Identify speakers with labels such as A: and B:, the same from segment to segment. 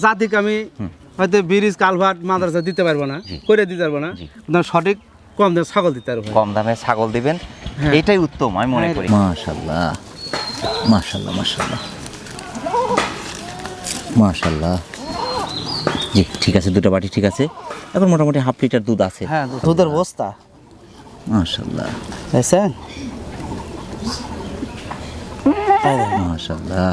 A: জাতিকে আমি হয়তো ব্রিজ কালভার্ট মাদ্রাসা দিতে পারবো না, করে দিতে পারবো না, সঠিক কম দামে ছাগল দিতে পারবো।
B: কম দামে ছাগল দিবেন, এটাই উত্তম আমি মনে করি।
C: মাশাআল্লাহ মাশাআল্লাহ মাশাআল্লাহ মাশাআল্লাহ। জি ঠিক আছে, দুটো বাটি ঠিক আছে। এখন মোটামুটি হাফ লিটার দুধ আছে।
A: হ্যাঁ, দুধের বস্তা
C: মাশাআল্লাহ
A: দেখছেন।
C: মাশাআল্লাহ।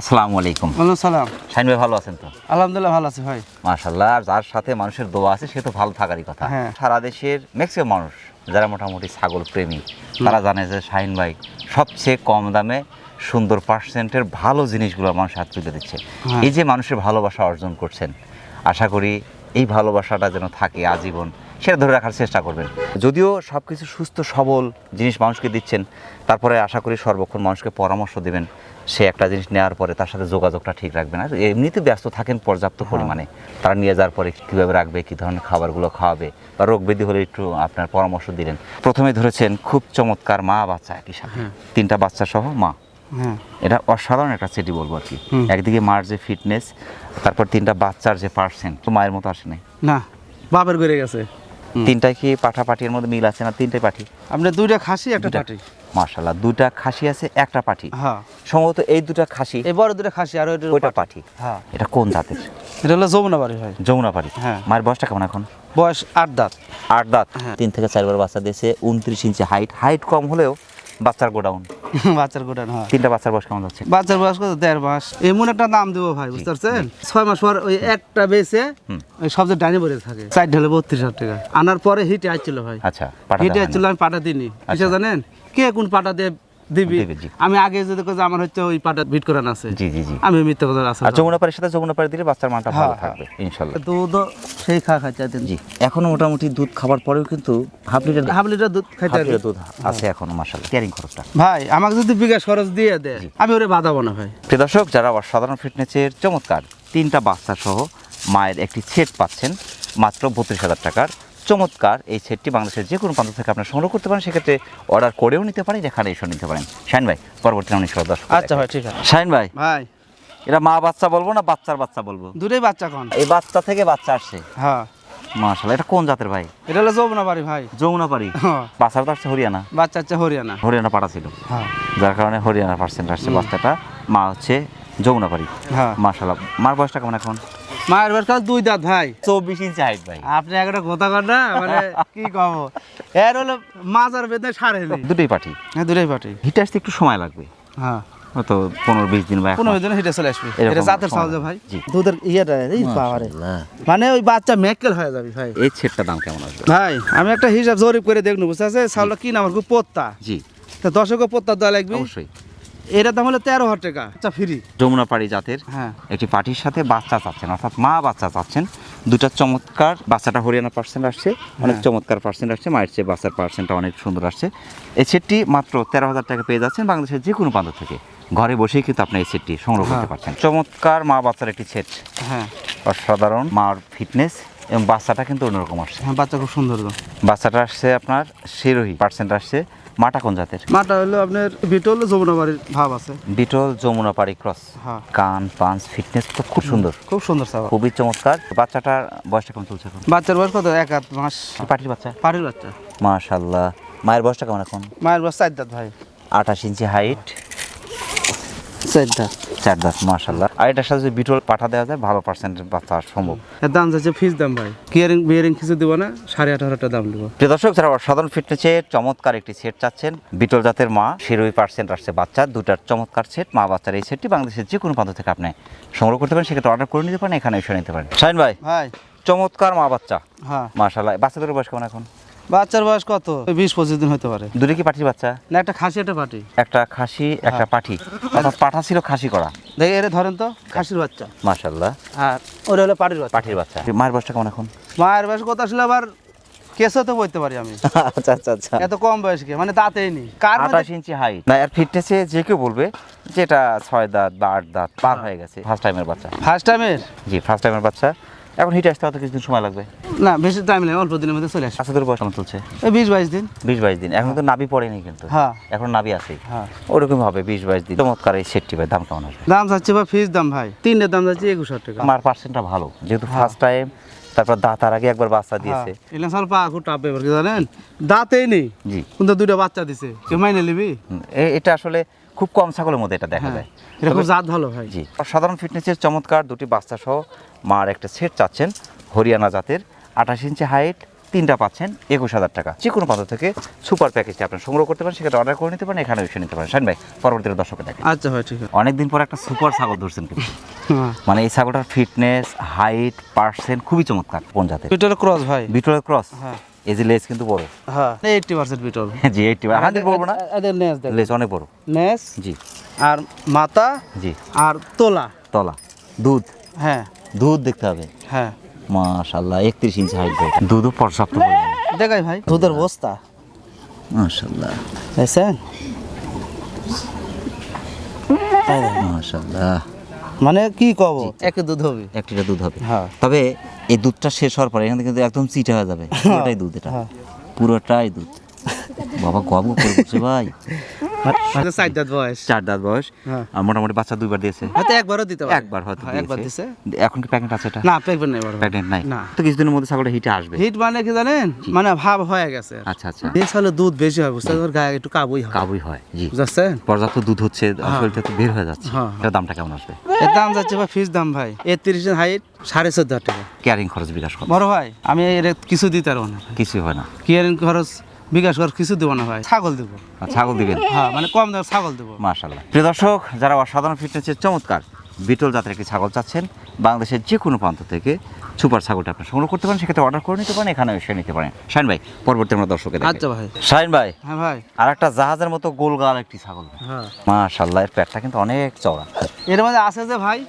B: আসসালামু আলাইকুম।
A: ওয়ালাইকুম সালাম।
B: শাহিন ভাই ভালো আছেন তো?
A: আলহামদুলিল্লাহ ভালো আছে ভাই।
B: মাশাআল্লাহ। আর যার সাথে মানুষের দোয়া আছে সে তো ভালো থাকারই কথা।
A: হ্যাঁ।
B: সারা দেশের ম্যাক্সিমাম মানুষ যারা মোটামুটি ছাগল প্রেমী তারা জানে যে শাহিন ভাই সবচেয়ে কম দামে সুন্দর পার্সেন্টের ভালো জিনিসগুলো মানুষের হাতে তুলে দিচ্ছে। এই যে মানুষের ভালোবাসা অর্জন করছেন, আশা করি এই ভালোবাসাটা যেন থাকে আজীবন, সেটা ধরে রাখার চেষ্টা করবেন। যদিও সব কিছু সুস্থ সবল জিনিস মানুষকে দিচ্ছেন, তারপরে আশা করি সর্বক্ষণ মানুষকে পরামর্শ দেবেন, সে একটা জিনিস নেওয়ার পরে তার সাথে যোগাযোগটা ঠিক রাখবেন। আর এমনিতে ব্যস্ত থাকেন পর্যাপ্ত পরিমাণে, তারা নিয়ে যাওয়ার পরে কীভাবে রাখবে, কী ধরনের খাবারগুলো খাওয়াবে, বা রোগ ব্যাধি হলে একটু আপনার পরামর্শ দিলেন। প্রথমে ধরেছেন খুব চমৎকার মা বাচ্চা একই সাথে, তিনটা বাচ্চা সহ মা। এটা অসাধারণ একটা সেটি বলবো আর কি। একদিকে মার যে ফিটনেস, তারপর তিনটা বাচ্চার যে পার্সেন্ট, তো মায়ের মতো আসে নাই
A: না, বাপের করে গেছে।
B: তিনটায় কি পাঠা পাটির মধ্যে মিল আছে না? তিনটাই পাঠি।
A: আপনি দুইটা খাসি একটা পাটি।
B: মাশাআল্লাহ, দুটা খাসি আছে একটা পাঠি।
A: হ্যাঁ,
B: সম্ভবত এই দুটা খাসি,
A: এই বড় দুটা খাসি আর
B: ওইটা পাঠি।
A: হ্যাঁ,
B: এটা কোন জাতের?
A: এটা হলো যমুনা বাড়ি ভাই।
B: যমুনা পাড়ি।
A: হ্যাঁ।
B: মায়ের বয়সটা কেমন এখন?
A: বয়স 8 দাঁত।
B: 8 দাঁত।
A: হ্যাঁ।
B: 3 থেকে 4 বার বাচ্চা দিয়েছে, 29 ইঞ্চি হাইট কম হলেও বাচ্চার গোডাউন।
A: বাচ্চার গোডাউন। হ্যাঁ,
B: তিনটা বাচ্চার বয়স কেমন যাচ্ছে?
A: বাচ্চার বয়স কত? 1.5 মাস। এমন একটা দাম দেবো ভাই, বুঝতে পারছেন? 6 মাস পর ওই একটা বেচে ওই সবচেয়ে ডাইনে পড়ে থাকে। 4 ঢালে 32,000 টাকা। আনার পরে হিটে আসছিল ভাই।
B: আচ্ছা, পাঠা
A: হিটে
B: দেওয়া
A: আসছিল, আমি পাটা দিইনি। কিসে জানেন? কে কোন পাটা দিয়ে দিবি?
B: জি।
A: আমি আগে যদি কই যে আমার হচ্ছে ওই পাটা বিট করান আছে,
B: জি জি জি।
A: আমি মিথ্যা কথা আছে।
B: আর যমুনা পাড়ির সাথে যমুনা পাড়ি দিলে বাচ্চার মানটা ভালো
A: হ্যাঁ,
B: থাকবে ইনশাআল্লাহ।
A: দুধ সেই খাইতে দিন।
B: জি, এখনো মোটামুটি দুধ খাবার পরেও কিন্তু হাফ লিটার
A: দুধ খাইতে দিন।
B: দুধ আছে এখনো মাশাআল্লাহ। ক্যারিং খরচটা
A: ভাই আমাকে যদি বিকাশ খরচ দিয়ে দেয়, আমি ওরে বাঁধাবো না ভাই।
B: প্রিয় দর্শক, যারা অসাধারণ ফিটনেসের চমৎকার তিনটা বাচ্চা সহ মায়ের একটি সেট পাচ্ছেন মাত্র 32,000 টাকার। চমৎকার এই সেটটি বাংলাদেশের যে কোনো প্রান্ত থেকে আপনারা সংগ্রহ করতে পারেন, সেক্ষেত্রে অর্ডার করেও নিতে পারেন, এখানে এসেও নিতে পারেন। শাহিন ভাই, পরবর্তী নাম নিশ্চয় দর্শক।
A: আচ্ছা ভাই, ঠিক আছে।
B: শাহিন ভাই,
A: ভাই
B: এটা মা বাচ্চা বলবো না বাচ্চার বাচ্চা বলবো?
A: দুটোই বাচ্চা কোন?
B: এই বাচ্চা থেকে বাচ্চা আসছে।
A: হ্যাঁ,
B: মাশাআল্লাহ। এটা কোন জাতের ভাই?
A: এটা হলো যমুনা বাড়ি ভাই।
B: যমুনা পাড়ি।
A: হ্যাঁ।
B: বাচ্চার তো আসছে হরিয়ানা।
A: বাচ্চা হচ্ছে হরিয়ানা।
B: হরিয়ানা পাড়া ছিল,
A: হ্যাঁ
B: যার কারণে হরিয়ানা পার্সেন্ট আসছে বাচ্চাটা। মা হচ্ছে যমুনা পাড়ি।
A: হ্যাঁ।
B: মাশাআল্লাহ। মার বয়সটা কেমন এখন?
A: মায়ের বয়স কাল 2 দাঁত ভাই।
B: 24 ইঞ্চি হাইট ভাই।
A: আপনি একটা কথা কন না, মানে কি কব, এর হলো মাজার বেদে সারে নেই।
B: দুটোই পাঠি।
A: হ্যাঁ, দুটোই পাটি।
B: হিটে আসতে একটু সময় লাগবে,
A: হ্যাঁ,
B: হয়তো 15-20 দিন বা
A: 15 দিনে হিটে চলে আসবে।
B: এরকম
A: এটা জাতের
B: সময়
A: চাউল ভাই।
B: জি।
A: দুধের ইয়েটা এই পাওয়ারে, মানে ওই বাচ্চা মেকেল হয়ে যাবে ভাই।
B: এই সেটটার দাম কেমন আসবে?
A: ভাই আমি একটা হিসাব জরিপ করে দেখনু, বুঝতে আছে চাউলটা কি নাম খুব পোত্তা,
B: জি
A: তো 10 পোত্তা দেওয়া লাগবে।
B: অবশ্যই।
A: এর দাম হলো 13,000 টাকা। আচ্ছা, ফ্রি।
B: যমুনা পাড়ি জাতের
A: হ্যাঁ,
B: একটি পাটির সাথে বাচ্চা চাচ্ছেন, অর্থাৎ মা বাচ্চা চাচ্ছেন। দুটা চমৎকার, বাচ্চাটা হরিয়ানা পার্সেন্ট আসছে, অনেক চমৎকার পার্সেন্ট আসছে, মায়ের চেয়ে বাচ্চার পার্সেন্টটা অনেক সুন্দর আসছে। এই সেটটি মাত্র 13,000 টাকা পেয়ে যাচ্ছেন বাংলাদেশের যে কোনো প্রান্ত থেকে। ঘরে বসেই কিন্তু আপনি এই সেটটি সংগ্রহ করতে পারছেন। চমৎকার মা বাচ্চার একটি সেট,
A: হ্যাঁ,
B: অসাধারণ মার ফিটনেস, এবং বাচ্চাটা কিন্তু অন্যরকম আসছে।
A: হ্যাঁ, বাচ্চা খুব সুন্দর।
B: বাচ্চাটা আসছে আপনার শিরোহী পার্সেন্ট আসছে। মাটা কোন জাতের?
A: মাটা হলো আপনার বিটল যমুনা বাড়ির ভাব আছে।
B: বিটল যমুনা পাড়ি ক্রস।
A: হ্যাঁ,
B: কান পাঁচ ফিটনেস তো খুব সুন্দর,
A: খুব সুন্দর চাওয়া।
B: খুবই চমৎকার। বাচ্চাটার বয়সটা কেমন চলছে এখন?
A: বাচ্চার বয়স কত? 1 মাস।
B: পাটির বাচ্চা।
A: পাটির বাচ্চা।
B: মাশাআল্লাহ। মায়ের বয়সটা কেমন এখন?
A: মায়ের বয়স 4 দাঁত ভাই।
B: 28 ইঞ্চি হাইট,
A: 4 দাঁত।
B: 4 দাঁত। মাশাআল্লাহ। আর এটার সাথে যদি বিটল পাঠা দেওয়া যায় ভালো পার্সেন্টের বাচ্চা সম্ভব।
A: এর দাম যাচ্ছে ফিস দাম ভাই। বিয়ারিং কিছু দিব না, 18,500 টাকা দাম দিব।
B: প্রিয় দর্শক, যারা অসাধারণ ফিটনেসের চমৎকার একটি সেট চাচ্ছেন, বিটল জাতের মা শিরোহী পার্সেন্ট আসছে বাচ্চা, দুটার চমৎকার সেট মা বাচ্চার এই সেটটি বাংলাদেশের যে কোনো প্রান্ত থেকে আপনি সংগ্রহ করতে পারেন, সেক্ষেত্রে অর্ডার করে নিতে পারেন, এখানে এসে নিতে পারেন। শাহিন ভাই,
A: ভাই
B: চমৎকার মা বাচ্চা।
A: হ্যাঁ,
B: মাশাআল্লাহ। বাচ্চাদের বয়স কেমন এখন?
A: বাচ্চার বয়স কত? 20-25 দিন হতে পারে।
B: দুটো কি পাঠির বাচ্চা?
A: না, একটা খাসি একটা পাটি।
B: একটা খাসি একটা পাঠি, অর্থাৎ পাঠা ছিল খাসি করা।
A: দেখে এর ধরেন তো, খাসির বাচ্চা।
B: মাশাআল্লাহ।
A: আর ওটা হলো পাটির বাচ্চা।
B: পাঠির বাচ্চা। মায়ের বয়সটা কেমন এখন?
A: মায়ের বয়স কত আসলে আবার কেসও তো বলতে পারি আমি।
B: আচ্ছা আচ্ছা আচ্ছা।
A: এত কম বয়সকে, মানে দাঁতেই নি। কার
B: 28 ইঞ্চি হাইট। না, আর ফিটনেসে যে কেউ বলবে যেটা 6 দাঁত বা 8 দাঁত পার হয়ে গেছে। ফার্স্ট টাইমের বাচ্চা।
A: ফার্স্ট টাইমের?
B: জি, ফার্স্ট টাইমের বাচ্চা। এখন হিটে আসতে হয়তো কিছুদিন সময় লাগবে।
A: না বেশি টাইম নেই, অল্প দিনের মধ্যে চলে আসে।
B: বাচ্চাদের বয়স কেমন চলছে?
A: এই 20-22 দিন।
B: 20-22 দিন। এখন তো নাভি পড়েনি কিন্তু,
A: হ্যাঁ।
B: এখন নাভি আছে,
A: হ্যাঁ।
B: ওরকম হবে 20-22 দিন। চমৎকার এই সেটটি ভাই, দাম কেমন আসবে?
A: দাম চাচ্ছে ভাই ফিক্স দাম ভাই, তিনটের দাম যাচ্ছে 21,000 টাকা।
B: আমার পার্সেন্টটা ভালো, যেহেতু ফার্স্ট টাইম, তারপর দাঁতার আগে একবার বাচ্চা দিয়েছে।
A: এগুলো সাল পা খুব টাপ ব্যাপার, কি জানেন, দাঁতেই নেই
B: জি।
A: কিন্তু দুইটা বাচ্চা দিছে, কেউ মাইনে নিবি?
B: এটা আসলে খুব কম ছাগলের মধ্যে এটা দেখা যায়।
A: এটা খুব জাত ভালো ভাই।
B: জি, সাধারণ ফিটনেসের চমৎকার দুটি বাচ্চা সহ মার একটা সেট চাচ্ছেন, হরিয়ানা জাতের, 28 ইঞ্চি হাইট, তিনটা পাচ্ছেন 21,000 টাকা। যে কোনো প্রান্ত থেকে সুপার প্যাকেজটি আপনার সংগ্রহ করতে পারেন, সেক্ষেত্রে অর্ডার করে নিতে পারেন, এখানে এসে নিতে পারেন। শাহিন ভাই, পরবর্তীতে দর্শকে দেখেন।
A: আচ্ছা ভাই ঠিক আছে।
B: অনেকদিন পর একটা সুপার ছাগল ধরছেন কিন্তু,
A: হ্যাঁ
B: মানে এই ছাগলটার ফিটনেস, হাইট, পার্সেন্ট খুবই চমৎকার। কোন জাতের?
A: বিটলের ক্রস ভাই।
B: বিটলের ক্রস।
A: হ্যাঁ
B: এই যে লেজ কিন্তু বড়।
A: হ্যাঁ 80% বিটল।
B: জি, 80 হাতে বলবো না,
A: এদের নেস দেখ,
B: লেজ অনেক বড়।
A: নেস
B: জি
A: আর মাথা
B: জি।
A: আর তোলা।
B: তলা, দুধ,
A: হ্যাঁ
B: দুধ দেখতে হবে।
A: হ্যাঁ
B: মাশাআল্লাহ, 31 ইঞ্চি হাইট ভাই, দুধও পর্যাপ্ত পরিমাণে।
A: দেখাই ভাই দুধের বস্তা,
B: মাশাআল্লাহ
A: দেখছেন?
B: মাশাআল্লাহ,
A: মানে কি কব, এক দুধ হবে।
B: এক লিটার দুধ হবে।
A: হ্যাঁ
B: তবে এই দুধটা শেষ হওয়ার পরে এখান থেকে কিন্তু একদম চিটা হয়ে যাবে। পুরোটাই দুধ, এটা
A: হ্যাঁ।
B: পুরোটাই দুধ। বাবা গব করে বসে ভাই,
A: মানে 4 দাঁত বয়স।
B: 4 দাঁত বয়স।
A: হ্যাঁ।
B: আর মোটামুটি বাচ্চা 2বার দিয়েছে।
A: হয়তো একবারও দিতে পারে।
B: একবার হয়তো
A: হ্যাঁ, একবার
B: দিয়েছে।
A: দিছে।
B: এখন কি প্রেগন্যান্ট আছে এটা?
A: না প্রেগনেন্ট নাই বড় ভাই।
B: প্রেগন্যান্ট নাই
A: না।
B: তো, কিছুদিনের মধ্যে ছাগলটা হিটে আসবে।
A: হিট মানে কি জানেন, মানে ভাব হয়ে গেছে।
B: আচ্ছা আচ্ছা,
A: এই সালে দুধ বেশি হয়, বুঝতে পারছেন, গায়ে একটু কাবুই হয়,
B: কাবুই হয়। জি,
A: বুঝছেন?
B: পর্যাপ্ত দুধ হচ্ছে, শরীর থেকে বের হয়ে যাচ্ছে।
A: হ্যাঁ।
B: এটার দামটা কেমন আসবে?
A: এর দাম যাচ্ছে ভাই ফিক্স দাম ভাই, 31 হাইট 14.5 টাকা।
B: ক্যারিং খরচ বিকাশ কত?
A: বড় ভাই আমি এর কিছু দিতে পারবো না,
B: কিছুই হয় না।
A: কিয়ারিং খরচ বিকাশ খরচ কিছু দেবো না ভাই, ছাগল দেবো।
B: আর ছাগল দিবেন?
A: হ্যাঁ মানে কম দামে ছাগল দেবো।
B: মাশাআল্লাহ। প্রিয় দর্শক, যারা অসাধারণ ফিটনেসের চমৎকার বিটল জাতের একটি ছাগল চাচ্ছেন, বাংলাদেশের যে কোনো প্রান্ত থেকে সুপার ছাগলটা আপনি সংগ্রহ করতে পারেন, সেক্ষেত্রে অর্ডার করে নিতে পারেন, এখানে এসে নিতে পারেন। শাহিন ভাই, পরবর্তী আমরা দর্শকে দেখি।
A: আচ্ছা ভাই।
B: শাহিন ভাই,
A: হ্যাঁ ভাই।
B: আর একটা জাহাজের মতো গোলগাল একটি ছাগল।
A: হ্যাঁ
B: মাশাআল্লাহ, এর পেটটা কিন্তু অনেক চওড়া।
A: এর মধ্যে আছে যে ভাই,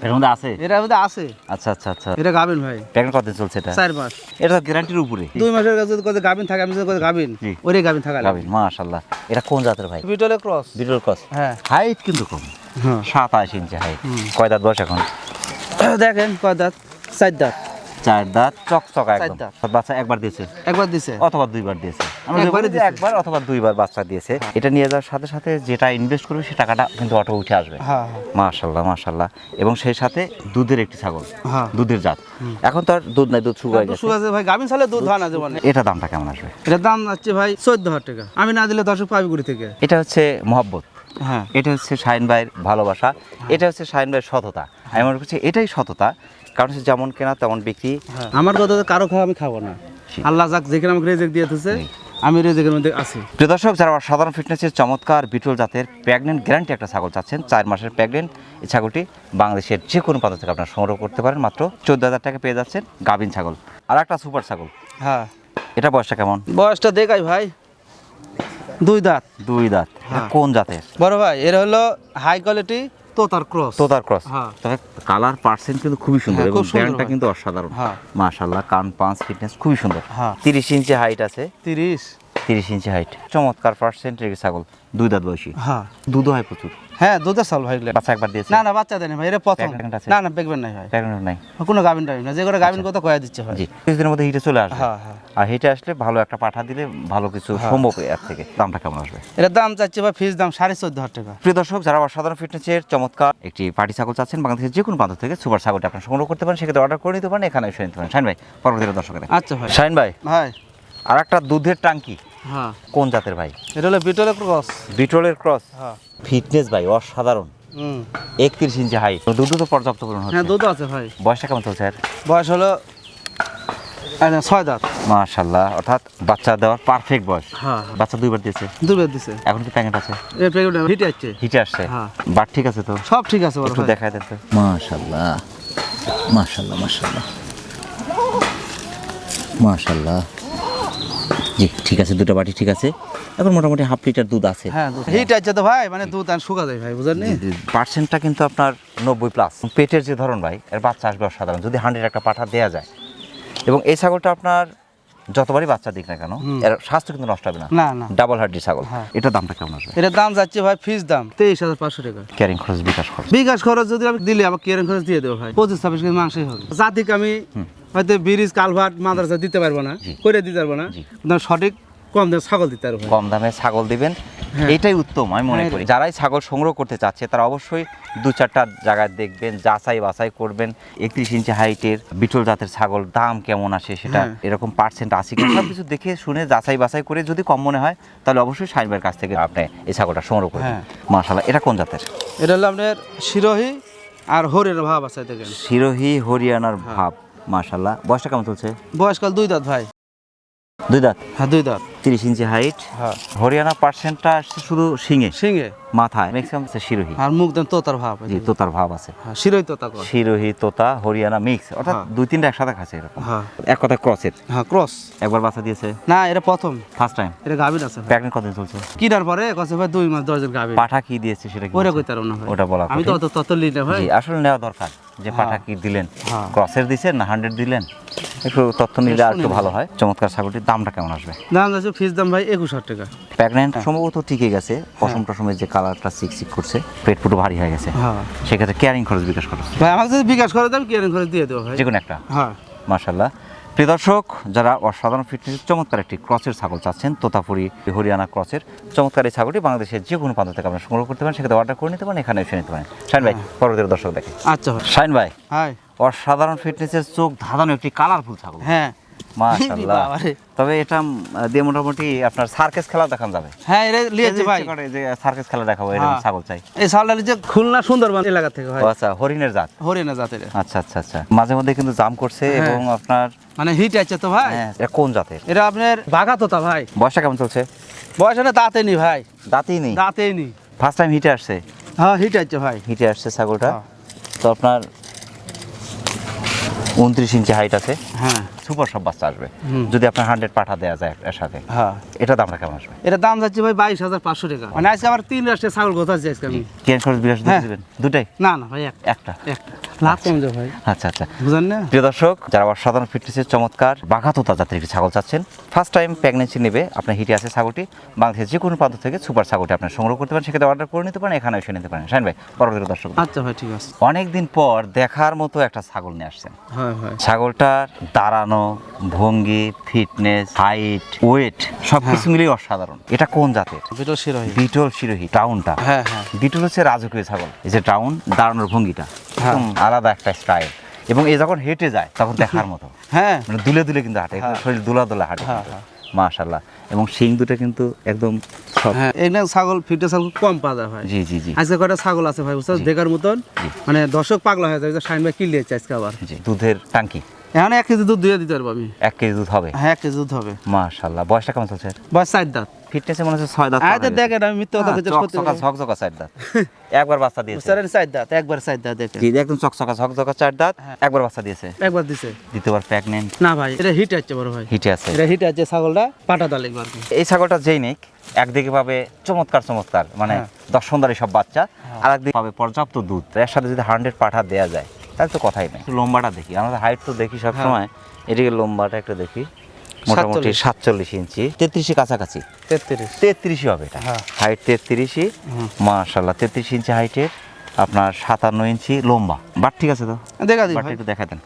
B: এর মধ্যে আছে?
A: এর মধ্যে আছে।
B: আচ্ছা আচ্ছা আচ্ছা।
A: এটা গাবিন ভাই,
B: প্রেগন্যান্ট কতদিন চলছে এটা?
A: 4 মাস।
B: এটা তো গ্যারান্টির উপরে।
A: 2 মাসের কাছে যদি গাবিন থাকে, আমি যদি গাবিন
B: জি।
A: ওরে গাবিন থাকা লাগবে।
B: গাভীর, মাশাআল্লাহ। এটা কোন জাতের ভাই?
A: বিটলের ক্রস।
B: বিটল ক্রস।
A: হ্যাঁ
B: হাইট কিন্তু কম,
A: হ্যাঁ
B: 27 ইঞ্চি হাইট। কয় দাঁত বয়স এখন?
A: দেখেন কয় দাঁত, 4 দাঁত।
B: 4 দাঁত, চকচকা একদম।
A: দাঁত।
B: বাচ্চা একবার দিয়েছে
A: একবার দিছে।
B: অথবা 2বার দিয়েছে। আমরা
A: একবারই
B: বলি যে
A: দিয়েছে।
B: একবার অথবা 2বার বাচ্চা দিয়েছে। এটা নিয়ে যাওয়ার সাথে সাথে যেটা ইনভেস্ট করবে সে টাকাটা কিন্তু অটো উঠে আসবে।
A: হ্যাঁ হ্যাঁ
B: মাশাআল্লাহ মাশাআল্লাহ। এবং সেই সাথে দুধের একটি ছাগল,
A: হ্যাঁ।
B: দুধের জাত। এখন তো আর দুধ নাই, দুধ শুকিয়ে গেছে।
A: সুগাছে ভাই, গাবিন ছালে দুধ হয় না জীবনে।
B: এটা দামটা কেমন আসবে?
A: এটার দাম যাচ্ছে ভাই 14,000 টাকা, আমি না দিলে দর্শক পাবি কুড়ি থেকে।
B: এটা হচ্ছে মহব্বত,
A: হ্যাঁ
B: এটা হচ্ছে শাহিন ভাইয়ের ভালোবাসা, এটা হচ্ছে শাহিন ভাইয়ের সততা। আমি মনে করছি এটাই সততা, কারণ হচ্ছে যেমন কেনা তেমন বিক্রি।
A: হ্যাঁ। আমার কথা তো কারো খাওয়া আমি খাবো না, আল্লাহ যাক যেখানে আমাকে রেজেক দিয়ে দিতেছে, আমি রেজেকের মধ্যে আছি।
B: প্রিয় দর্শক, যারা সাধারণ ফিটনেসের চমৎকার বিটল জাতের প্রেগনেন্ট গ্যারান্টি একটা ছাগল চাচ্ছেন, 4 মাসের প্রেগনেন্ট, এই ছাগলটি বাংলাদেশের যে কোনো প্রান্ত থেকে আপনারা সংগ্রহ করতে পারেন, মাত্র 14,000 টাকা পেয়ে যাচ্ছেন। গাভিন ছাগল। আর একটা সুপার ছাগল,
A: হ্যাঁ
B: এটা বয়সটা কেমন?
A: বয়সটা দেখাই ভাই, 2 দাঁত।
B: 2 দাঁত। এটা
A: হ্যাঁ।
B: কোন জাতের?
A: বড় ভাই এর হলো হাই কোয়ালিটি তোতার ক্রস।
B: তোতার ক্রস।
A: হ্যাঁ।
B: তবে কালার পার্সেন্ট কিন্তু খুবই সুন্দর
A: হ্যাঁ,
B: এবং
A: খুব সুন্দর
B: ব্র্যান্ডটা
A: ভাই।
B: কিন্তু অসাধারণ।
A: হ্যাঁ।
B: মাশাআল্লাহ, কান পাঁচ ফিটনেস খুবই সুন্দর।
A: হ্যাঁ।
B: 30 ইঞ্চি হাইট আছে।
A: 30।
B: 30 ইঞ্চি হাইট, চমৎকার পার্সেন্টের ছাগল, 2 দাঁত বয়সী।
A: হ্যাঁ
B: দুধও হয় প্রচুর।
A: হ্যাঁ দুধের চাল ভাই।
B: বাচ্চা একবার দিয়েছে?
A: না না বাচ্চা দেয়নি ভাই, এটা প্রথম।
B: Pregnant আছে?
A: না না দেখবেন নাই ভাই,
B: প্রেগনেন্ট নাই।
A: কোনো গাবিন টাবিন না, যে করে গাবিন কথা কয়া দিচ্ছে ভাই।
B: জি, কিছুদিনের মধ্যে হিটে চলে আসবে।
A: হ্যাঁ হ্যাঁ।
B: আর হিটে আসলে ভালো একটা পাঠা দিলে ভালো কিছু সম্ভব এর থেকে। দামটা কেমন আসবে?
A: এটার দাম চাচ্ছে ভাই ফিস দাম 14,500 টাকা।
B: প্রিয় দর্শক, যারা অসাধারণ ফিটনেসের চমৎকার একটি পাটি ছাগল চাচ্ছেন, বাংলাদেশের যে কোনো প্রান্ত থেকে সুপার ছাগলটা আপনারা সংগ্রহ করতে পারেন, সেক্ষেত্রে অর্ডার করে নিতে পারেন, এখানে এসে নিতে পারেন। শাহিন ভাই, পরবর্তী দর্শকের।
A: আচ্ছা ভাই।
B: শাহিন ভাই,
A: ভাই
B: আর একটা দুধের টাঙ্কি,
A: হ্যাঁ
B: কোন জাতের ভাই?
A: এটা হলো বিটলের ক্রস।
B: বিটলের ক্রস।
A: হ্যাঁ
B: ফিটনেস ভাই অসাধারণ, 31 ইঞ্চি হাইট, দুধ তো পর্যাপ্ত পরিমাণ
A: হ্যাঁ
B: হচ্ছে।
A: দুধ আছে ভাই।
B: বয়সটা কেমন চলছে?
A: বয়স হলো 6 দাঁত।
B: মাশাআল্লাহ, অর্থাৎ বাচ্চা দেওয়ার পারফেক্ট বয়স।
A: হ্যাঁ
B: বাচ্চা 2বার দিয়েছে,
A: দুধ দিছে।
B: এখন কি প্যাকেট আছে?
A: এর প্রেগনেন্ট হিটে আছে।
B: হিটে আসছে?
A: হ্যাঁ।
B: বাট ঠিক আছে তো?
A: সব ঠিক আছে বড়
B: একটু
A: ভাই।
B: দেখায় দেন তো। মাশাআল্লাহ মাশাআল্লাহ মাশাআল্লাহ মাশাআল্লাহ। জি, ঠিক আছে, দুটো বাটি ঠিক আছে। এখন মোটামুটি হাফ লিটার দুধ আছে।
A: হ্যাঁ হিট আছে তো ভাই, মানে দুধ আর শুকা যায় ভাই, বুঝলেন নি?
B: পার্সেন্টটা কিন্তু আপনার 90 প্লাস। পেটের যে ধরন ভাই, এর বাচ্চা আসবে অসাধারণ, যদি 100 একটা পাঠা দেওয়া যায়। এবং এই ছাগলটা আপনার যতবারই বাচ্চা দিক না কেন এর স্বাস্থ্য কিন্তু নষ্ট হবে না।
A: না না
B: ডাবল হাড্ডি ছাগল,
A: হ্যাঁ।
B: এটার দামটা কেমন আসবে?
A: এটার দাম যাচ্ছে ভাই ফিস দাম 23,500 টাকা।
B: ক্যারিং খরচ, বিকাশ খরচ?
A: বিকাশ খরচ যদি আমি দিলে আমার কেয়ারিং খরচ দিয়ে দেবো ভাই 25-26 কেজি মাংসই হবে। জাতিকে আমি হয়তো ব্রিজ কালভার্ট মাদ্রাসা দিতে পারবো না, করে দিতে পারবো না, কিন্তু সঠিক কম দামে ছাগল দিতে পারবো।
B: কম দামে ছাগল দিবেন, এটাই উত্তম আমি মনে করি। যারাই ছাগল সংগ্রহ করতে চাচ্ছে তারা অবশ্যই 2-4টা জায়গায় দেখবেন, যাচাই বাছাই করবেন। 31 ইঞ্চি হাইটের বিটল জাতের ছাগল দাম কেমন আসে সেটা, এরকম পার্সেন্ট আছে কিনা সব কিছু দেখে শুনে যাচাই বাছাই করে যদি কম মনে হয় তাহলে অবশ্যই শাহিন ভাইয়ের কাছ থেকে আপনি এই ছাগলটা সংগ্রহ করবেন। মাশাআল্লাহ, এটা কোন জাতের?
A: এটা হলো আপনার শিরোহী আর হরিয়ানা ভাব আছে দেখেন।
B: শিরোহী হরিয়ানার ভাব, মাশাআল্লাহ। বয়সটা কেমন চলছে?
A: বয়সকাল 2 দাঁত ভাই।
B: 2 দাঁত?
A: হ্যাঁ 2 দাঁত।
B: 30 ইঞ্চি হাইট।
A: হ্যাঁ।
B: হরিয়ানা পার্সেন্টটা আসছে শুধু শিঙে,
A: সিংহে
B: মাথায় ম্যাক্সিমাম আছে শিরোহী।
A: আর মুখ দেন তোতার ভাব।
B: জি, তোতার ভাব আছে।
A: হ্যাঁ, শিরোহী তোতা কয়।
B: শিরোহী, তোতা, হরিয়ানা মিক্স, অর্থাৎ 2-3টা একসাথে খাচ্ছে এরকম।
A: হ্যাঁ
B: এক কথা ক্রসের।
A: হ্যাঁ ক্রস।
B: একবার বাচ্চা দিয়েছে?
A: না এটা প্রথম,
B: ফার্স্ট টাইম।
A: এটা গাভীর আছে ভাই।
B: প্রেগন্যান্ট কতদিন চলছে?
A: কিনার পরে কছে ভাই 2 মাস 10 দিন গাভীর।
B: পাঠা কি দিয়েছে সেটা কি
A: ওরে
B: বলছে?
A: কইতে পারবো না ভাই,
B: ওটা বলা
A: আমি তো
B: কঠিন।
A: তত লিই না ভাই।
B: জি, আসলে নেওয়া দরকার যে পাঠা কি দিলেন,
A: হ্যাঁ।
B: ক্রসের দিছেন না 100 দিলেন, একটু তথ্য নিলে আর একটু ভালো হয়। চমৎকার ছাগলটির দামটা কেমন আসবে?
A: দাম আছে ফিস দাম ভাই 21,000 টাকা।
B: প্রেগন্যান্ট সম্ভবত টিকে গেছে, পশম টসমের যে কালারটা চিকচিক করছে, পেট পুরো ভারী হয়ে গেছে,
A: হ্যাঁ
B: সেক্ষেত্রে ক্যারিং খরচ, বিকাশ খরচ
A: ভাই আমাকে যদি বিকাশ করে দেন কেয়ারিং করে দিয়ে দেবো ভাই।
B: যে কোনো একটা।
A: হ্যাঁ
B: মাশাআল্লাহ। প্রিয় দর্শক, যারা অসাধারণ ফিটনেসের চমৎকার একটি ক্রসের ছাগল চাচ্ছেন, তোতাপুরি হরিয়ানা ক্রসের চমৎকার এই ছাগলটি বাংলাদেশের যে কোনো প্রান্ত থেকে আপনারা সংগ্রহ করতে পারেন, সেক্ষেত্রে অর্ডার করে নিতে পারেন, এখানে এসে নিতে পারেন। শাহিন ভাই, পরবর্তী দর্শক দেখে।
A: আচ্ছা ভাই।
B: শাহিন ভাই,
A: হাই।
B: অসাধারণ ফিটনেসের চোখ ধাঁধানো একটি কালারফুল ছাগল।
A: হ্যাঁ
B: মাশাআল্লাহ।
A: বাবারে।
B: তবে এটা দিয়ে মোটামুটি আপনার সার্কাস খেলা দেখান যাবে।
A: হ্যাঁ এটা লিয়েছে ভাই।
B: ইচ্ছে করে যে সার্কাস খেলা দেখাবো, এরকম
A: হ্যাঁ।
B: ছাগল চাই।
A: এই ছাগলটা যে খুলনা সুন্দরবন এলাকা থেকে ভাই।
B: ও আচ্ছা, হরিণের জাত।
A: হরিয়ানা জাতের।
B: আচ্ছা আচ্ছা আচ্ছা, মাঝে মধ্যে কিন্তু জাম করছে এবং আপনার
A: মানে হিট আছে তো ভাই।
B: এটা কোন জাতের?
A: এটা আপনার বাঘা তোতা ভাই।
B: বয়সটা কেমন চলছে?
A: বয়স না দাঁতে নি ভাই,
B: দাঁতই নেই?
A: দাঁতেই নি।
B: ফার্স্ট টাইম হিটে আসছে?
A: হ্যাঁ হিট আছে ভাই।
B: হিটে আসছে ছাগলটা।
A: হ্যাঁ।
B: তো আপনার 29 ইঞ্চি হাইট আছে,
A: হ্যাঁ
B: সুপার সব বাচ্চা আসবে যদি আপনার 100 পাঠা দেওয়া যায় এর সাথে।
A: হ্যাঁ
B: এটা দামটা কেমন আসবে?
A: এটা দাম যাচ্ছে ভাই 22,500 টাকা। মানে আজকে আমার 3 রাষ্ট্রের ছাগল গোথা আছে আজকে আমি।
B: কেন খরচ, বিকাশ
A: হ্যাঁ।
B: দিবেন? দুটাই?
A: না না ভাই
B: একটা?
A: একটা লাভ কম যাবে ভাই,
B: আচ্ছা আচ্ছা।
A: বুঝলেন না?
B: প্রিয় দর্শক, যারা অসাধারণ ফিটনেসের চমৎকার বাঘাতোতা জাতের একটি ছাগল চাচ্ছেন, ফার্স্ট টাইম প্রেগনেন্সি নেবে, আপনার হিটে আছে ছাগলটি, বাংলাদেশের যে কোনো প্রান্ত থেকে সুপার ছাগলটি আপনি সংগ্রহ করতে পারেন, সেক্ষেত্রে অর্ডার করে নিতে পারেন, এখানে এসে নিতে পারেন। শাহিন ভাই, পরবর্তী দর্শক।
A: আচ্ছা ভাই ঠিক আছে।
B: অনেকদিন পর দেখার মতো একটা ছাগল নিয়ে আসছেন।
A: হ্যাঁ ভাই।
B: ছাগলটার দাঁড়ানো ভঙ্গি, ফিটনেস, হাইট, ওয়েট সবকিছু মিলিয়ে অসাধারণ। এটা কোন জাতের?
A: বিটল শিরোহী।
B: বিটল শিরোহী। টাউনটা?
A: হ্যাঁ হ্যাঁ।
B: বিটল হচ্ছে রাজকীয় ছাগল। এই যে টাউন, দাঁড়ানোর ভঙ্গিটা একদম আলাদা একটা স্টাইল, এবং এ যখন হেঁটে যায় তখন দেখার মতো,
A: হ্যাঁ
B: মানে দুলে দুলে কিন্তু হাঁটে, একদম শরীর দুলা দুলা হাঁটে।
A: হ্যাঁ, হ্যাঁ।
B: মাশাআল্লাহ। এবং শিং দুটো কিন্তু একদম সব।
A: হ্যাঁ এখানে ছাগল ফিটনেস ছাগল কম পাওয়া যায় ভাই।
B: জি জি জি
A: আজকে কয়টা ছাগল আছে ভাই বুঝছো দেখার মতন, মানে দর্শক পাগলা হয়ে যায় যে শাহিন ভাই কি লিয়েছে আজকে আবার।
B: জি। দুধের টাঙ্কি?
A: এখন 1 কেজি দুধ দিয়ে দিতে পারবো আমি।
B: 1 কেজি দুধ হবে?
A: হ্যাঁ 1 কেজি দুধ হবে।
B: মাশাআল্লাহ। বয়সটা কেমন চলছে?
A: বয়স 4 দাঁত।
B: ফিটনেসে মনে হচ্ছে 6 দাঁত।
A: আরে দেখেন আমি মিথ্যা কথা কইতে সত্যি কথা।
B: ঝকঝকা 4 দাঁত। একবার বাচ্চা দিয়েছে?
A: স্যারের 4 দাঁত, একবার 4 দাঁত দেখেন।
B: জি, একদম চকচকা ঝকঝকা 4 দাঁত, একবার বাচ্চা দিয়েছে?
A: একবার দিছে।
B: দ্বিতীয়বার প্রেগন্যান্ট?
A: না ভাই এটা হিট আছে বড় ভাই।
B: হিটে আছে?
A: এটা হিট আছে ছাগলটা পাটা দালে আর কি।
B: এই ছাগলটা যেই নেক, একদিকে পাবে চমৎকার চমৎকার মানে দর্শনদারি সব বাচ্চা, আর একদিকে পাবে পর্যাপ্ত দুধ। এর সাথে যদি 100 পাঠা দেওয়া যায় তাহলে তো কথাই নেই। লম্বাটা দেখি, আমাদের হাইট তো দেখি সবসময়, এদিকে লম্বাটা একটু দেখি, মোটামুটি 47 ইঞ্চি, 33 কাছাকাছি। 33 হবে এটা। হাইট 33, মাশাআল্লাহ। 33 ইঞ্চি হাইটের, আপনার 57 ইঞ্চি লম্বা। বাট ঠিক আছে তো?
A: দেখা দিই
B: বাট
A: ভাই।
B: একটু দেখা দেন।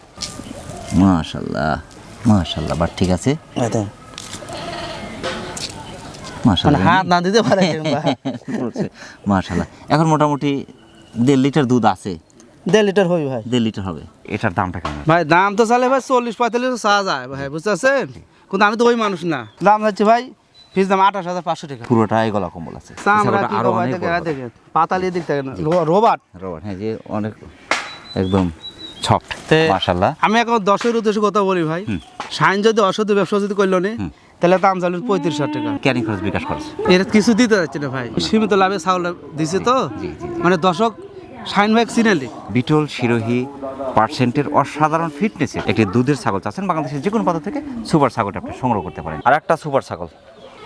B: মাশাআল্লাহ মাশাআল্লাহ, বাট ঠিক আছে।
A: মানে
B: মাশাআল্লাহ
A: হাত না দিতে পারে
B: মাশাআল্লাহ। এখন মোটামুটি 1.5 লিটার দুধ আছে।
A: 1.5 লিটার হই ভাই।
B: 1.5 লিটার হবে। এটার দামটা কেমন?
A: ভাই দাম তো চালে ভাই 40-45 চাওয়া যায় ভাই, বুঝতেছেন? কিন্তু আমি তো ওই মানুষ না। দাম যাচ্ছে ভাই ফিস দাম 28,500 টাকা।
B: পুরোটাই গলা কম্বল আছে।
A: চামড়া কি
B: আরো
A: ভাই
B: অনেক
A: দেখেন দেখেন পাতালি দিক থেকে রোবট।
B: রোবট, হ্যাঁ, যে অনেক একদম সফট।
A: তে-
B: মাশাআল্লাহ।
A: আমি এখন 10-এর উদ্দেশ্যে কথা বলি ভাই, শাইন যদি অসৎ ব্যবসা যদি করলো নি তাহলে দাম চালেন 35,000 টাকা।
B: ক্যারিং খরচ, বিকাশ খরচ?
A: এর কিছু দিতে যাচ্ছে না ভাই, সীমিত লাভে ছাগলটা দিছে তো, মানে দর্শক শাইন ভাই সিনালি।
B: বিটল শিরোহী পার্সেন্টের অসাধারণ ফিটনেসের একটি দুধের ছাগল চাচ্ছেন, বাংলাদেশের যে কোনো প্রান্ত থেকে সুপার ছাগলটা আপনি সংগ্রহ করতে পারেন। আর একটা সুপার ছাগল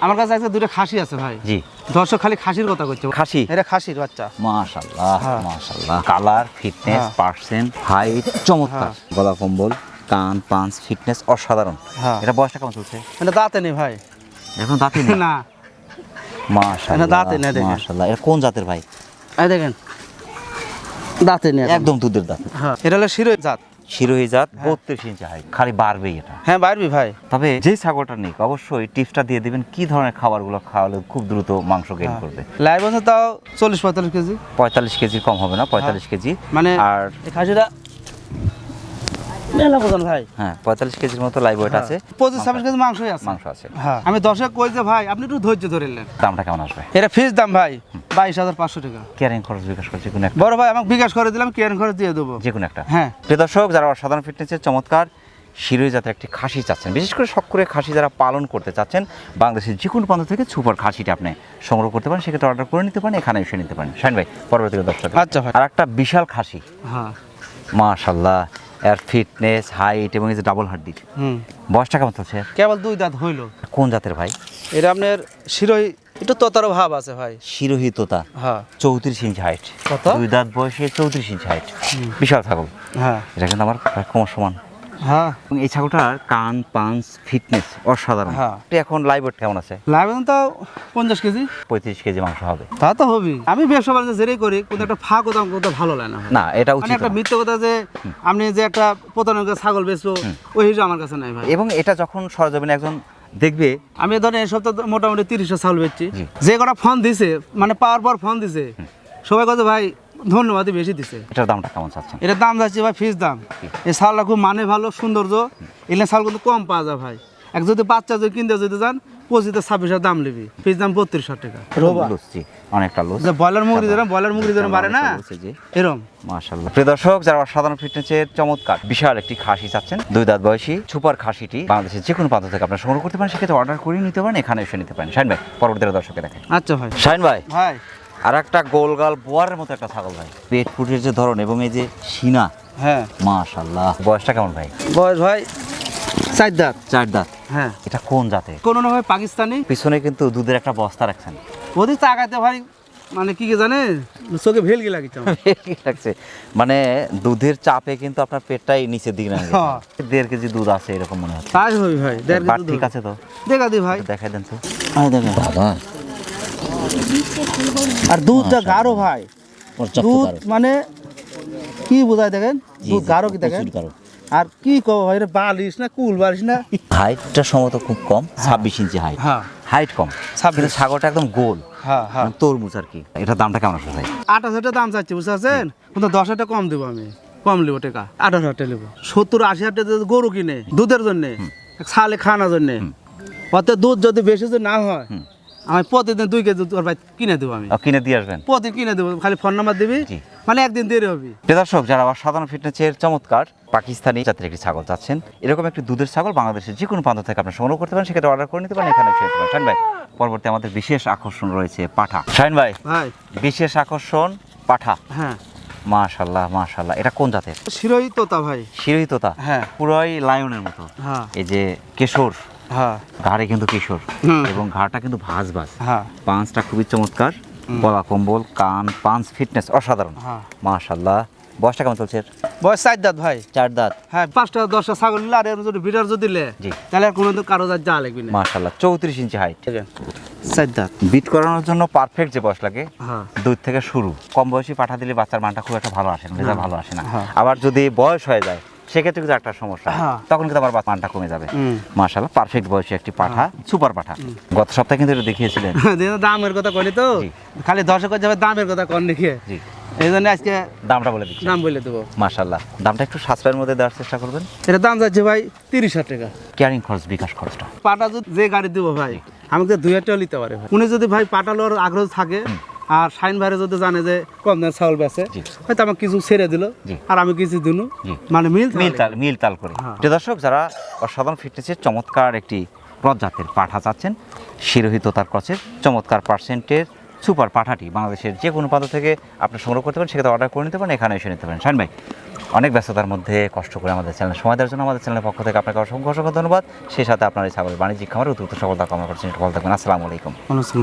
A: আমার কাছে আজকে 2টা খাসি আছে ভাই।
B: জি।
A: দর্শক খালি খাসির কথা করছে।
B: খাসি?
A: এটা খাসির বাচ্চা।
B: মাশাআল্লাহ মাশাআল্লাহ। কালার, ফিটনেস, পার্সেন্ট, হাইট চমৎকার, গলা কম্বল কান পাঁচ ফিটনেস অসাধারণ।
A: হ্যাঁ।
B: এটা বয়সটা কেমন চলছে?
A: এটা দাঁতে নেই ভাই।
B: এখন দাঁতে নেই?
A: না
B: মাশাআল্লাহ,
A: এটা দাঁতে নেই, দেখেন।
B: মাশাআল্লাহ। এটা কোন জাতের ভাই?
A: এই দেখেন দাঁতে নেই একদম।
B: একদম দুধের দাঁত।
A: হ্যাঁ এটা হলো শিরোই জাত।
B: শিরোহী জাত, 32 ইঞ্চি হাইট। খালি বাড়বেই এটা।
A: হ্যাঁ বাড়বি ভাই।
B: তবে যেই ছাগলটা নিক অবশ্যই টিপসটা দিয়ে দিবেন কি ধরনের খাবারগুলো খাওয়ালে খুব দ্রুত মাংস গেইন করবে।
A: লাইভ আছে তাও 40-45 কেজি।
B: 45 কেজির কম হবে না, 45 কেজি।
A: মানে
B: আর
A: এই খাসিটা মেলা ওজন ভাই।
B: হ্যাঁ 45 কেজির মতো লাইভ ওয়েট আছে।
A: 25-26 কেজি মাংসই আছে।
B: মাংস আছে।
A: হ্যাঁ আমি 10 কই যে ভাই আপনি একটু ধৈর্য ধরে নেন।
B: দামটা কেমন আসবে?
A: এটা ফিক্স দাম ভাই 22,500 টাকা।
B: কেয়ারিং খরচ বিকাশ করছে কোনো একটা?
A: বড় ভাই আমাকে বিকাশ করে দিলাম, কেয়ারিং খরচ দিয়ে দেবো।
B: যে কোনো একটা।
A: হ্যাঁ।
B: প্রিয় দর্শক, যারা অসাধারণ ফিটনেসের চমৎকার শিরোহী জাতের একটি খাসি চাচ্ছেন, বিশেষ করে শখ করে খাসি যারা পালন করতে চাচ্ছেন, বাংলাদেশের যে কোনো প্রান্ত থেকে সুপার খাসিটা আপনি সংগ্রহ করতে পারেন, সেক্ষেত্রে অর্ডার করে নিতে পারেন, এখানে এসে নিতে পারেন। শাহিন ভাই পরবর্তী দর্শক।
A: আচ্ছা ভাই।
B: আর একটা বিশাল খাসি,
A: হ্যাঁ
B: মাশাআল্লাহ, এর ফিটনেস হাইট এবং এই যে ডাবল হাড্ডির, বয়সটা কেমন চলছে?
A: কেবল 2 দাঁত হইলো।
B: কোন জাতের ভাই?
A: এটা আপনার শিরোই একটু তোতারও ভাব আছে ভাই।
B: শিরোহী তোতা।
A: হ্যাঁ
B: 34 ইঞ্চি হাইট।
A: কত?
B: 2 দাঁত বয়সে 34 ইঞ্চি হাইট। বিশাল ছাগল।
A: হ্যাঁ
B: এটা কিন্তু আমার প্রায় কোমর সমান।
A: হ্যাঁ
B: এবং এই ছাগলটার কান পাঁচ ফিটনেস অসাধারণ।
A: হ্যাঁ।
B: এটা এখন লাইভ ওয়েট কেমন আছে?
A: লাইভ তো 50 কেজি।
B: 35 কেজি মাংস হবে।
A: তা তো হবেই। আমি ব্যবসা বাণিজ্য যেটাই করি কিন্তু একটা ফাঁক দাম কথা ভালো লাগে না ভাই।
B: না এটা
A: মানে
B: উচিত
A: একটা
B: না।
A: মিথ্যে কথা যে আপনি যে একটা প্রতারণা ছাগল বেচবো ওই হিসাব আমার কাছে নাই ভাই।
B: এবং এটা যখন সরজমিনে একজন দেখবে,
A: আমি ধরেন এই সপ্তাহে মোটামুটি 30টা ছাগল বেচছি।
B: জি।
A: যে কটা ফোন দিছে মানে পাওয়ার পর ফোন দিছে সবাই কথা ভাই ধন্যবাদই বেশি দিছে।
B: এটার দামটা কেমন চাচ্ছেন?
A: এটার দাম যাচ্ছে ভাই ফিক্স দাম। এই ছাগলটা খুব মানে ভালো সৌন্দর্য, এগুলো ছাগল কিন্তু কম পাওয়া যায় ভাই। এক যদি বাচ্চা যদি কিনতে যদি যান 25-26 দাম নিবি, ফিক্স দাম 3200 টাকা। রোবা
B: লুজ, জি, অনেকটা লুজ।
A: যে ব্রয়লার মুরগি ধরেন বাড়ে না এরকম।
B: মাশাআল্লাহ। প্রিয় দর্শক, যারা অসাধারণ ফিটনেসের চমৎকার বিশাল একটি খাসি চাচ্ছেন, 2 দাঁত বয়সী সুপার খাসিটি বাংলাদেশের যে কোনো প্রান্ত থেকে আপনারা সংগ্রহ করতে পারেন, সেক্ষেত্রে অর্ডার করে নিতে পারেন, এখানে এসে নিতে পারেন। শাহিন ভাই পরবর্তী দর্শকে দেখেন।
A: আচ্ছা ভাই।
B: শাহিন ভাই
A: ভাই
B: আর একটা গোলগাল বোয়ারের মতো একটা ছাগল ভাই, পেট ফুটের যে ধরন এবং এই যে সিনা,
A: হ্যাঁ
B: মাশাআল্লাহ। বয়সটা কেমন ভাই?
A: বয়স ভাই 4 দাঁত।
B: 4 দাঁত।
A: হ্যাঁ
B: এটা কোন জাতের?
A: কোন না ভাই পাকিস্তানি।
B: পিছনে কিন্তু দুধের একটা বস্তা রাখছেন।
A: ওদিক তাকাইতে ভাই মানে কি জানে চোখে ভেলকি লাগিছে আমার।
B: লাগছে মানে দুধের চাপে কিন্তু আপনার পেটটাই নিচের দিকে নামে গেছে।
A: হ্যাঁ।
B: 1.5 কেজি দুধ আছে এরকম মনে হচ্ছে।
A: তাই হই ভাই
B: বাট ঠিক আছে তো?
A: দেখা দি ভাই।
B: দেখাই দেন তো।
C: দেখেন বাবা,
A: আর দুধটা গাঢ় ভাই।
C: পর্যাপ্ত
A: দুধ
C: কারো।
A: মানে কি বোঝায় দেখেন,
C: জি,
A: দুধ
C: জি,
A: গাঢ় কি দেখেন।
C: প্রচুর কারো।
A: আর কি কব ভাই রে, বালিশ না কুল বালিশ না।
C: হাইটটা সম্ভবত খুব কম, 26 ইঞ্চি হাইট।
A: হ্যাঁ
B: হাইট কম,
A: 26
B: কিন্তু ছাগলটা একদম গোল,
A: হ্যাঁ হ্যাঁ।
B: তরমুজ আর কি। এটার দামটা কেমন আছে ভাই?
A: 28,000 দাম চাচ্ছি বুঝতে পারছেন, কিন্তু 10,000 টাকা কম দেবো আমি, কম নেবো টাকা, 18,000 টাকা নেবো। 70-80,000 টাকা যদি গরু কিনে দুধের জন্যে, ছালে খাওয়ানোর জন্যে, অর্থাৎ দুধ যদি বেশি যদি না হয় আমি প্রতিদিন 2 কেজি দুধ ওর ভাই কিনে দেবো আমি,
B: কিনে দিয়ে আসবেন?
A: প্রতিদিন কিনে দেবো, খালি ফোন নাম্বার দিবি,
B: জি।
A: মানে একদিন দেরি হবে।
B: প্রিয় দর্শক, যারা অসাধারণ ফিটনেসের চমৎকার পাকিস্তানি জাতের একটি ছাগল চাচ্ছেন, এরকম একটি দুধের ছাগল বাংলাদেশের যে কোনো প্রান্ত থেকে আপনারা সংগ্রহ করতে পারেন, সেক্ষেত্রে অর্ডার করে নিতে পারেন, এখানে এসে নিতে পারেন। শাহিন ভাই পরবর্তী আমাদের বিশেষ আকর্ষণ রয়েছে পাঠা। শাহিন ভাই
A: ভাই
B: বিশেষ আকর্ষণ পাঠা।
A: হ্যাঁ
B: মাশাআল্লাহ মাশাআল্লাহ। এটা কোন জাতের?
A: শিরোই তোতা ভাই।
B: শিরোহী তোতা।
A: হ্যাঁ।
B: পুরোই লায়নের মতো।
A: হ্যাঁ
B: এই যে কেশর,
A: হ্যাঁ
B: ঘাড়ে কিন্তু কিশোর
A: হুম।
B: এবং ঘাড়টা কিন্তু ভাঁজ ভাঁজ।
A: হ্যাঁ
B: পাঁচটা খুবই চমৎকার, গলা কম্বল, কান পাঁচ ফিটনেস অসাধারণ।
A: হ্যাঁ।
B: মাশাআল্লাহ। বয়সটা কেমন চলছে?
A: বয়স 4 দাঁত ভাই।
B: 4 দাঁত।
A: হ্যাঁ 5টা-10টা ছাগল নিলে আর এর যদি বিটার যদি লে
B: জি।
A: তাহলে আর কোনো তো কারো যা লাগবে না।
B: মাশাআল্লাহ 34 ইঞ্চি হাইট।
A: 4 দাঁত।
B: বিট করানোর জন্য পারফেক্ট যে বয়স লাগে,
A: হ্যাঁ
B: 2 থেকে শুরু। কম বয়সী পাঠা দিলে বাচ্চার মানটা খুব একটা ভালো আসে না, রেজাল্ট ভালো আসে না।
A: হ্যাঁ।
B: আবার যদি বয়স হয়ে যায় সেক্ষেত্রে কিন্তু একটা সমস্যা হয়।
A: হ্যাঁ।
B: তখন কিন্তু আবার মানটা কমে যাবে।
A: হুম।
B: মাশাআল্লাহ পারফেক্ট বয়সী একটি পাঠা, সুপার পাঠা। গত সপ্তাহে কিন্তু এটা দেখিয়েছিলেন।
A: দামের কথা কইনি তো,
B: জি।
A: খালি দর্শক যাবে দামের কথা কন লিখে,
B: জি,
A: এই জন্য আজকে
B: দামটা বলে দিচ্ছি।
A: দাম বলে দেবো।
B: মাশাআল্লাহ, দামটা একটু সাশ্রয়ের মধ্যে দেওয়ার চেষ্টা করবেন।
A: এটা দাম যাচ্ছে ভাই 30,000 টাকা।
B: ক্যারিং খরচ, বিকাশ খরচটা।
A: পাটা যদি যে গাড়ি দিব ভাই আমাকে 2,000 টাকা নিতে পারে ভাই। উনি যদি ভাই পাটা লওয়ার আগ্রহ থাকে আর শাইন ভাইরে যদি জানে যে কম দামে চাউল বেচে,
B: জি।
A: হয়তো আমাকে কিছু ছেড়ে দিল
B: জি।
A: আর আমি কিছু দিনু,
B: জি।
A: মানে
B: মিল তাল করে।
A: হ্যাঁ।
B: প্রিয় দর্শক, যারা অসাধারণ ফিটনেসের চমৎকার একটি প্রজাতের পাঠা চাচ্ছেন, শিরোহী তোতার ক্রসের চমৎকার পার্সেন্টের সুপার পাঠাটি বাংলাদেশের যে কোনো প্রান্ত থেকে আপনি সংগ্রহ করতে পারেন, সেক্ষেত্রে অর্ডার করে নিতে পারেন, এখানে এসে নিতে পারেন। শাহিন ভাই, অনেক ব্যস্ততার মধ্যে কষ্ট করে আমাদের চ্যানেল সময় দেওয়ার জন্য আমাদের চ্যানেলের পক্ষ থেকে আপনাকে অসংখ্য অসংখ্য ধন্যবাদ। সেই সাথে আপনার এই ছাগলের বাণিজ্যিক খামারে উত্তর সফলতা কামনা করছেন। ভালো থাকবেন, আসসালামু আলাইকুম।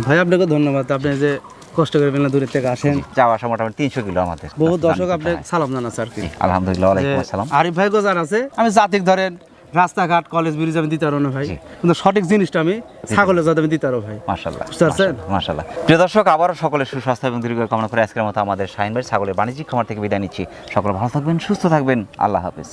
A: ভাই আপনাকে ধন্যবাদ, আপনি যে কষ্ট করে পেলেন দূরের থেকে আসেন।
B: যাওয়া আসা মোটামুটি 300 কিলো আমাদের।
A: বহু দর্শক আপনি সালাম জানাচ্ছে আর কি।
B: আলহামদুলিল্লাহ, ওয়ালাইকুম
A: যে
B: আসসালাম।
A: আরিফ ভাই গোজার আছে, আমি জাতিক ধরেন রাস্তাঘাট কলেজ ব্রিজ আমি দিতে পারবো না ভাই, কিন্তু সঠিক জিনিসটা আমি ছাগলের জাত আমি দিতে পারবো ভাই।
B: মাশাআল্লাহ,
A: বুঝতে পারছেন?
B: মাশাআল্লাহ। প্রিয় দর্শক, আবারও সকলের সুস্বাস্থ্য এবং দীর্ঘ কামনা করে আজকের মতো আমাদের শাহিন ভাই ছাগলের বাণিজ্যিক খামার থেকে বিদায় নিচ্ছি। সকলে ভালো থাকবেন, সুস্থ থাকবেন, আল্লাহ হাফেজ।